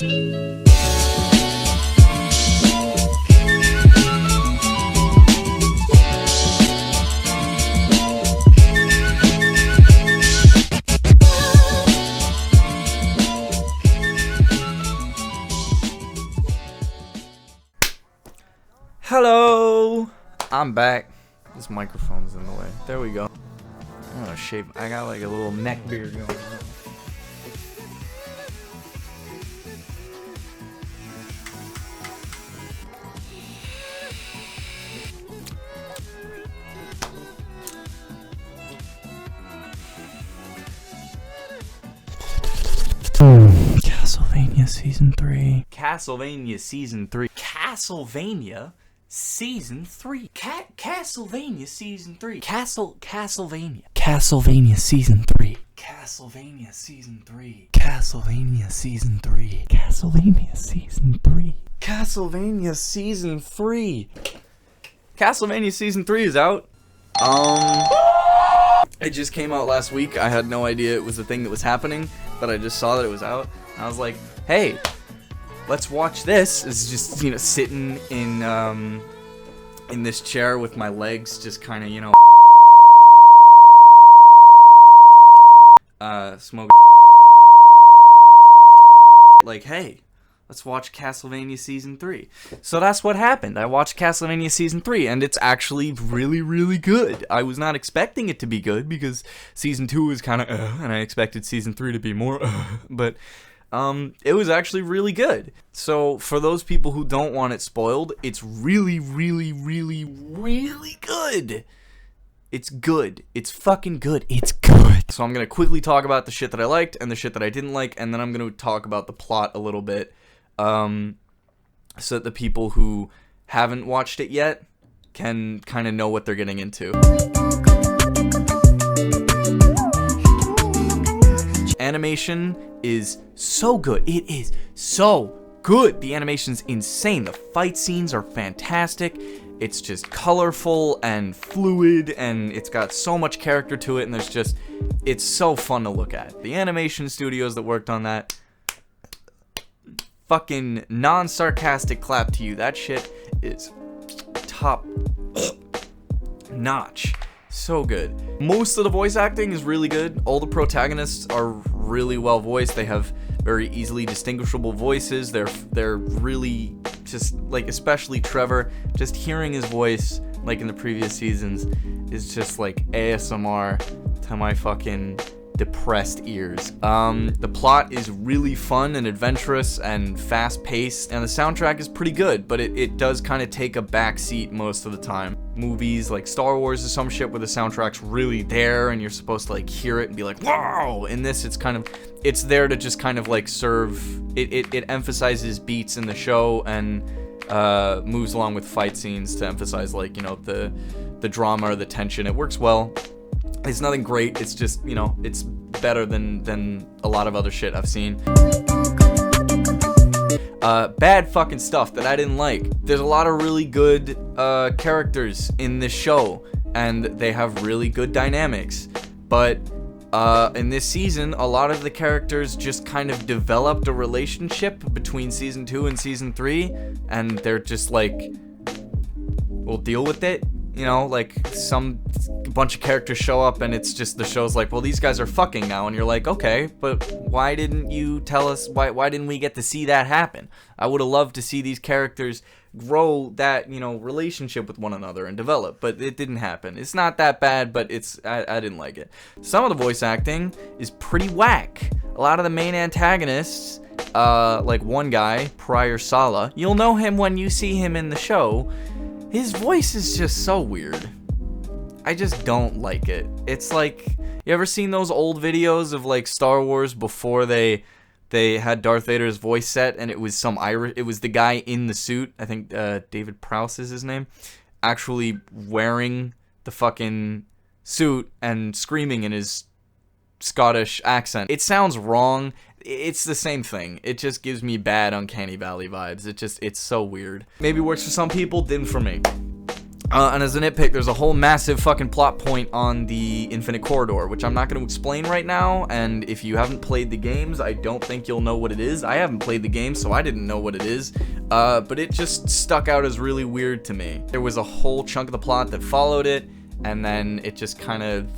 Hello, I'm back. This microphone's in the way. There we go. I'm gonna shave. I got like a little neck beard going on. Castlevania Season 3. Castlevania Season 3. Castlevania Season 3. Castlevania Season 3. Castlevania. Castlevania Season 3. Castlevania Season 3. Castlevania Season 3. Castlevania Season 3. Castlevania Season 3. Castlevania Season 3 is out. It just came out last week. I had no idea it was a thing that was happening, but I just saw that it was out. And I was like, hey, let's watch this. It's just, you know, sitting in this chair with my legs just kind of, you know, smoke. Like, hey, let's watch Castlevania Season 3. So that's what happened. I watched Castlevania Season 3, and it's actually really, really good. I was not expecting it to be good, because Season 2 was kind of, and I expected Season 3 to be more, but it was actually really good. So for those people who don't want it spoiled, it's really, really, really, really good. It's good. It's fucking good. It's good. So I'm going to quickly talk about the shit that I liked and the shit that I didn't like, and then I'm going to talk about the plot a little bit, so that the people who haven't watched it yet can kind of know what they're getting into. Animation is so good. It is so good. The animation's insane. The fight scenes are fantastic. It's just colorful and fluid, and it's got so much character to it, and it's so fun to look at. The animation studios that worked on that, fucking non-sarcastic clap to you. That shit is top notch. So good. Most of the voice acting is really good. All the protagonists are really well voiced. They have very easily distinguishable voices. They're really just, like, especially Trevor, just hearing his voice like in the previous seasons is just like ASMR to my fucking depressed ears. The plot is really fun and adventurous and fast-paced, and the soundtrack is pretty good, but it does kind of take a back seat most of the time. Movies like Star Wars or some shit where the soundtrack's really there and you're supposed to like hear it and be like, wow! In this, it's there to just kind of like serve, it emphasizes beats in the show and moves along with fight scenes to emphasize, like, you know, the drama or the tension. It works well. It's nothing great, it's just, you know, it's better than a lot of other shit I've seen. Bad fucking stuff that I didn't like. There's a lot of really good characters in this show, and they have really good dynamics. But in this season, a lot of the characters just kind of developed a relationship between Season 2 and Season 3, and they're just like, we'll deal with it. You know, like, a bunch of characters show up and it's just, the show's like, well, these guys are fucking now, and you're like, okay, but why didn't you tell us, why didn't we get to see that happen? I would have loved to see these characters grow that, you know, relationship with one another and develop, but it didn't happen. It's not that bad, but I didn't like it. Some of the voice acting is pretty whack. A lot of the main antagonists, like one guy, Prior Sala, you'll know him when you see him in the show. His voice is just so weird. I just don't like it. It's like, you ever seen those old videos of like Star Wars before they had Darth Vader's voice set, and it was it was the guy in the suit, I think David Prowse is his name, actually wearing the fucking suit and screaming in his Scottish accent. It sounds wrong. It's the same thing. It just gives me bad Uncanny Valley vibes. It's so weird. Maybe works for some people, didn't for me. And as a nitpick, there's a whole massive fucking plot point on the Infinite Corridor, which I'm not going to explain right now, and if you haven't played the games, I don't think you'll know what it is. I haven't played the game, so I didn't know what it is, but it just stuck out as really weird to me. There was a whole chunk of the plot that followed it, and then it just kind of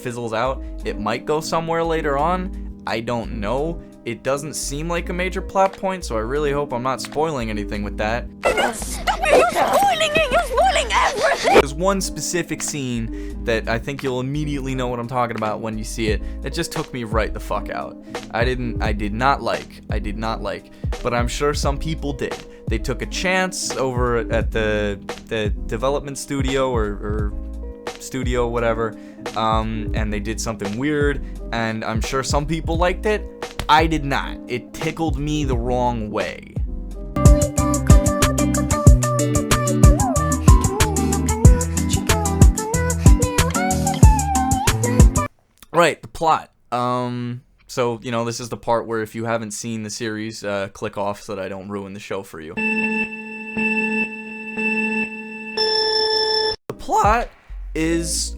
fizzles out. It might go somewhere later on, I don't know. It doesn't seem like a major plot point, so I really hope I'm not spoiling anything with that. Stop it! You're spoiling it! You're spoiling everything! There's one specific scene that I think you'll immediately know what I'm talking about when you see it, that just took me right the fuck out. I did not like, but I'm sure some people did. They took a chance over at the development studio or studio, whatever, and they did something weird, and I'm sure some people liked it. I did not. It tickled me the wrong way. Right, the plot. So, you know, this is the part where if you haven't seen the series, click off so that I don't ruin the show for you. The plot is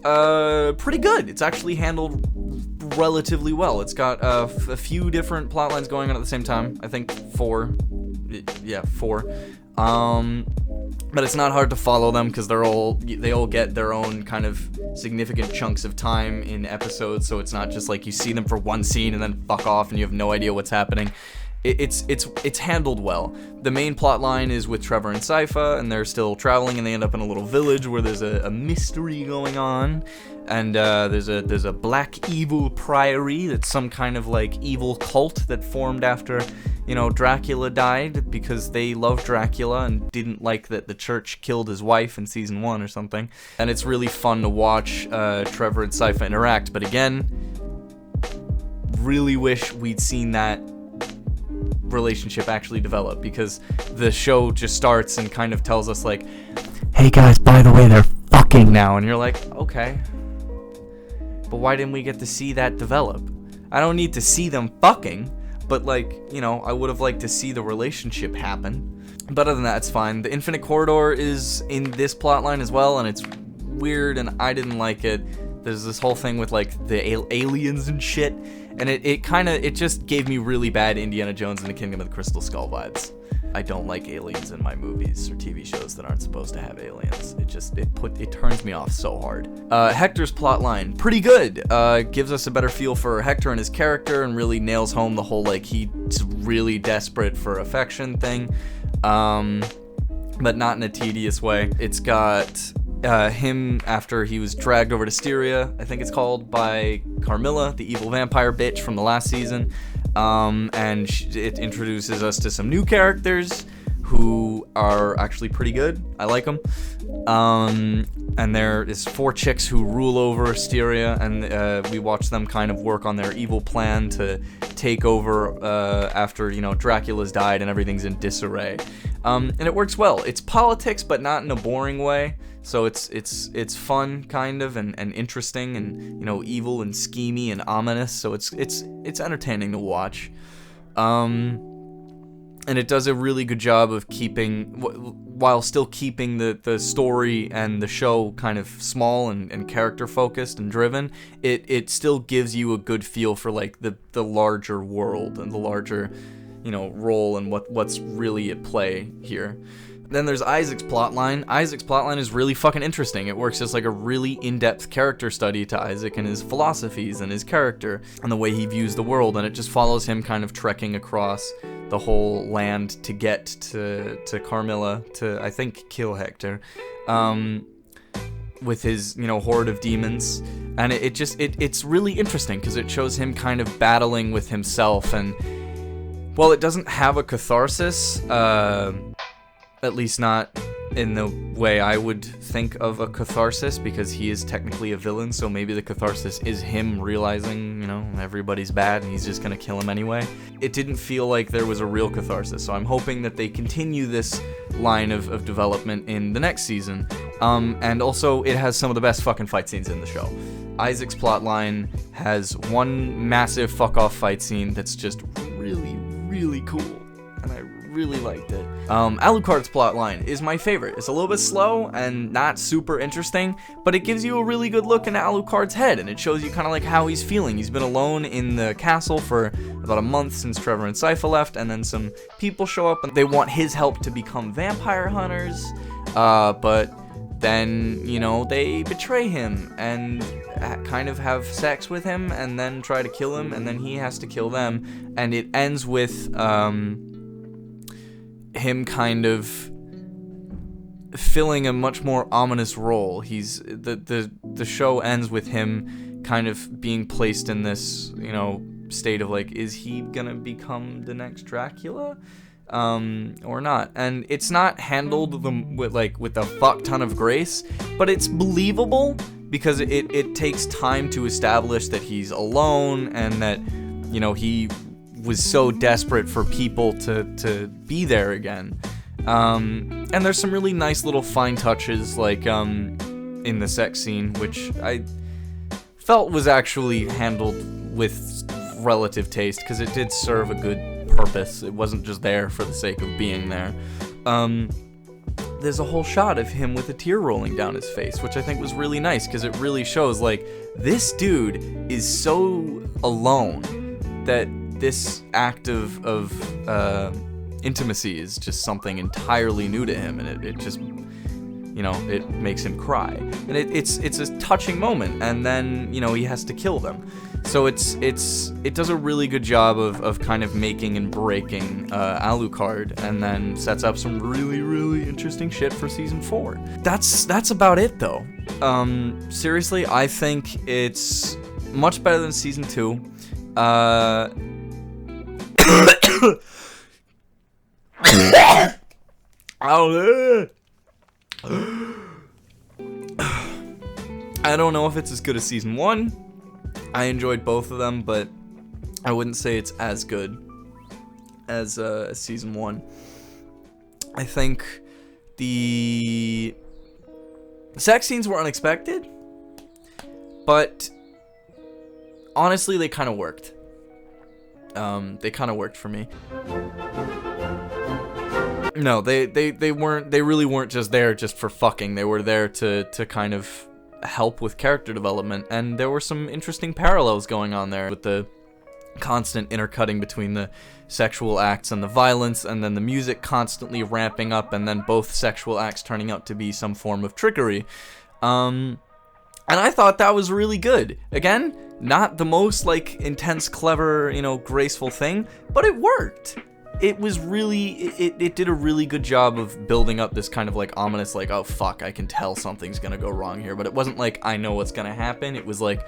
pretty good. It's actually handled relatively well. It's got a few different plot lines going on at the same time. I think 4. Yeah, 4. But it's not hard to follow them because they all get their own kind of significant chunks of time in episodes, so it's not just like you see them for one scene and then fuck off and you have no idea what's happening. It's handled well. The main plot line is with Trevor and Sypha, and they're still traveling, and they end up in a little village where there's a mystery going on, and there's a black evil priory that's some kind of like evil cult that formed after, you know, Dracula died because they loved Dracula and didn't like that the church killed his wife in season 1 or something. And it's really fun to watch Trevor and Sypha interact, but again, really wish we'd seen that relationship actually develop, because the show just starts and kind of tells us like, hey guys, by the way, they're fucking now, and you're like, okay, but why didn't we get to see that develop? I don't need to see them fucking, but like, you know, I would have liked to see the relationship happen. But other than that, it's fine. The Infinite Corridor is in this plotline as well, and it's weird, and I didn't like it. There's this whole thing with like the aliens and shit, and it just gave me really bad Indiana Jones and the Kingdom of the Crystal Skull vibes. I don't like aliens in my movies or TV shows that aren't supposed to have aliens. It turns me off so hard. Hector's plotline, pretty good. Gives us a better feel for Hector and his character, and really nails home the whole like he's really desperate for affection thing, but not in a tedious way. It's got him after he was dragged over to Styria, I think it's called, by Carmilla, the evil vampire bitch from the last season. And it introduces us to some new characters who are actually pretty good. I like them. And there is 4 chicks who rule over Styria, and we watch them kind of work on their evil plan to take over after, you know, Dracula's died and everything's in disarray. And it works well. It's politics, but not in a boring way. So it's fun, kind of, and interesting, and, you know, evil and schemy and ominous. So it's entertaining to watch. And it does a really good job of keeping, while still keeping the story and the show kind of small and character focused and driven. It still gives you a good feel for like the larger world and the larger, you know, role and what's really at play here. Then there's Isaac's plotline. Isaac's plotline is really fucking interesting. It works as like a really in-depth character study to Isaac and his philosophies and his character and the way he views the world, and it just follows him kind of trekking across the whole land to get to Carmilla to, I think, kill Hector, with his, you know, horde of demons. And it's really interesting because it shows him kind of battling with himself, and well, it doesn't have a catharsis, at least not in the way I would think of a catharsis, because he is technically a villain, so maybe the catharsis is him realizing, you know, everybody's bad and he's just gonna kill him anyway. It didn't feel like there was a real catharsis, so I'm hoping that they continue this line of development in the next season. And also, it has some of the best fucking fight scenes in the show. Isaac's plotline has one massive fuck-off fight scene that's just really, really cool, and I really liked it. Alucard's plotline is my favorite. It's a little bit slow and not super interesting, but it gives you a really good look into Alucard's head, and it shows you kind of like how he's feeling. He's been alone in the castle for about a month since Trevor and Sypha left, and then some people show up and they want his help to become vampire hunters, but then, you know, they betray him and kind of have sex with him and then try to kill him, and then he has to kill them, and it ends with him kind of filling a much more ominous role. He's the show ends with him kind of being placed in this, you know, state of like, is he gonna become the next Dracula? Or not. And it's not handled with a fuck ton of grace, but it's believable because it takes time to establish that he's alone and that, you know, he was so desperate for people to be there again. And there's some really nice little fine touches, like in the sex scene, which I felt was actually handled with relative taste, because it did serve a good purpose. It wasn't just there for the sake of being there. There's a whole shot of him with a tear rolling down his face, which I think was really nice, because it really shows, like, this dude is so alone that this act of intimacy is just something entirely new to him, and it just, you know, it makes him cry. And it's a touching moment, and then, you know, he has to kill them. So it does a really good job of kind of making and breaking Alucard, and then sets up some really, really interesting shit for season 4. That's about it, though. Seriously, I think it's much better than season 2. I don't know if it's as good as season 1. I enjoyed both of them, but I wouldn't say it's as good as season 1. I think the sex scenes were unexpected, but honestly, they kind of worked. They kind of worked for me. No, they weren't. They really weren't just there just for fucking. They were there to kind of help with character development, and there were some interesting parallels going on there with the constant intercutting between the sexual acts and the violence, and then the music constantly ramping up, and then both sexual acts turning out to be some form of trickery. And I thought that was really good. Again, not the most like intense, clever, you know, graceful thing, but it worked. It was really, it did a really good job of building up this kind of like ominous, like, oh fuck, I can tell something's gonna go wrong here. But it wasn't like, I know what's gonna happen. It was like,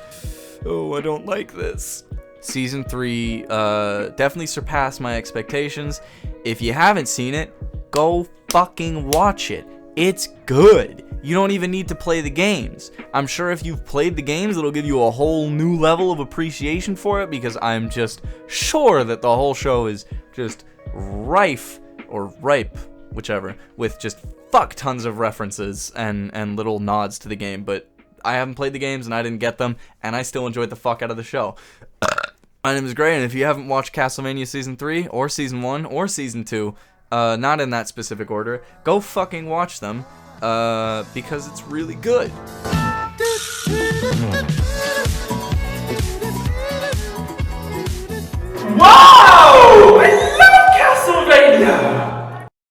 oh, I don't like this. Season 3 definitely surpassed my expectations. If you haven't seen it, go fucking watch it. It's good. You don't even need to play the games. I'm sure if you've played the games, it'll give you a whole new level of appreciation for it, because I'm just sure that the whole show is just rife, or ripe, whichever, with just fuck tons of references and little nods to the game. But I haven't played the games and I didn't get them, and I still enjoyed the fuck out of the show. My name is Gray, and if you haven't watched Castlevania Season 3, or Season 1, or Season 2, not in that specific order, go fucking watch them, because it's really good. What?